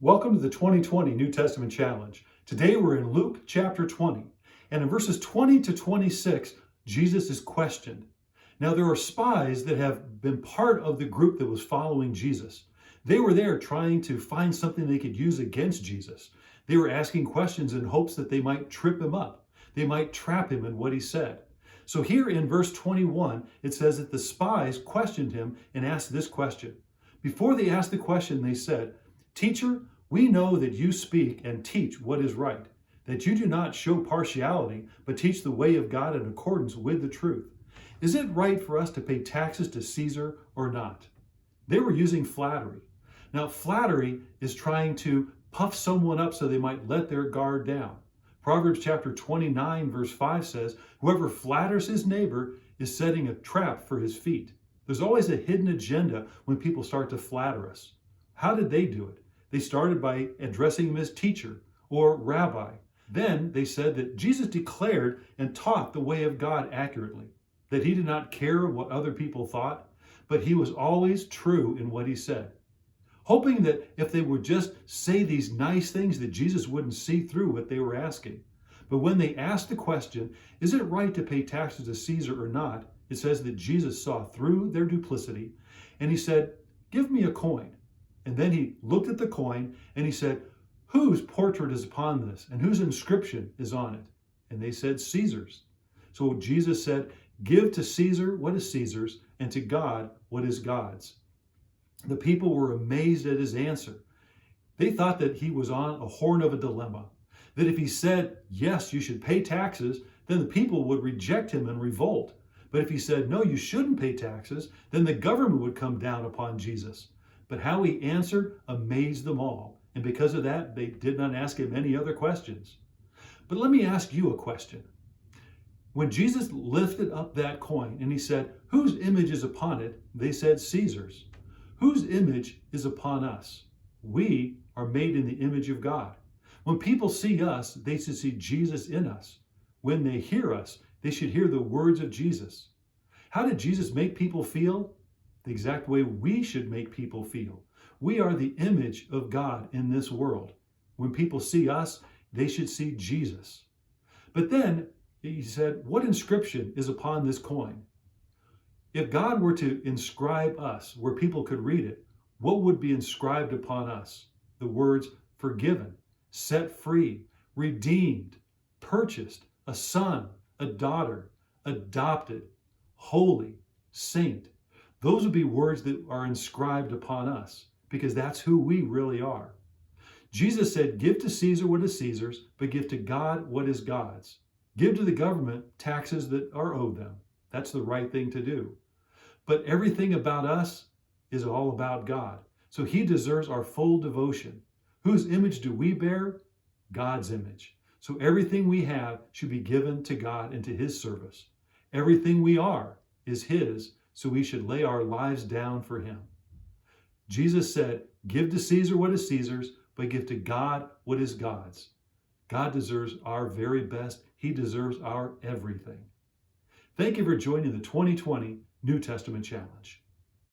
Welcome to the 2020 New Testament Challenge. Today we're in Luke chapter 20, and in verses 20 to 26, Jesus is questioned. Now there are spies that have been part of the group that was following Jesus. They were there trying to find something they could use against Jesus. They were asking questions in hopes that they might trip him up. They might trap him in what he said. So here in verse 21, it says that the spies questioned him and asked this question. Before they asked the question, they said, "Teacher, we know that you speak and teach what is right, that you do not show partiality, but teach the way of God in accordance with the truth. Is it right for us to pay taxes to Caesar or not?" They were using flattery. Now, flattery is trying to puff someone up so they might let their guard down. Proverbs chapter 29, verse 5 says, "Whoever flatters his neighbor is setting a trap for his feet." There's always a hidden agenda when people start to flatter us. How did they do it? They started by addressing him as teacher or rabbi. Then they said that Jesus declared and taught the way of God accurately, that he did not care what other people thought, but he was always true in what he said, hoping that if they would just say these nice things that Jesus wouldn't see through what they were asking. But when they asked the question, "Is it right to pay taxes to Caesar or not?" it says that Jesus saw through their duplicity and he said, "Give me a coin." And then he looked at the coin and he said, "Whose portrait is upon this and whose inscription is on it?" And they said, "Caesar's." So Jesus said, "Give to Caesar what is Caesar's and to God what is God's." The people were amazed at his answer. They thought that he was on a horn of a dilemma, that if he said, "Yes, you should pay taxes," then the people would reject him and revolt. But if he said, "No, you shouldn't pay taxes," then the government would come down upon Jesus. But how he answered amazed them all. And because of that, they did not ask him any other questions. But let me ask you a question. When Jesus lifted up that coin and he said, "Whose image is upon it?" they said, "Caesar's." Whose image is upon us? We are made in the image of God. When people see us, they should see Jesus in us. When they hear us, they should hear the words of Jesus. How did Jesus make people feel? The exact way we should make people feel. We are the image of God in this world. When people see us, they should see Jesus. But then he said, what inscription is upon this coin? If God were to inscribe us where people could read it, what would be inscribed upon us? The words forgiven, set free, redeemed, purchased, a son, a daughter, adopted, holy, saint. Those would be words that are inscribed upon us because that's who we really are. Jesus said, "Give to Caesar what is Caesar's, but give to God what is God's." Give to the government taxes that are owed them. That's the right thing to do. But everything about us is all about God. So he deserves our full devotion. Whose image do we bear? God's image. So everything we have should be given to God and to his service. Everything we are is his, so we should lay our lives down for him. Jesus said, "Give to Caesar what is Caesar's, but give to God what is God's." God deserves our very best. He deserves our everything. Thank you for joining the 2020 New Testament Challenge.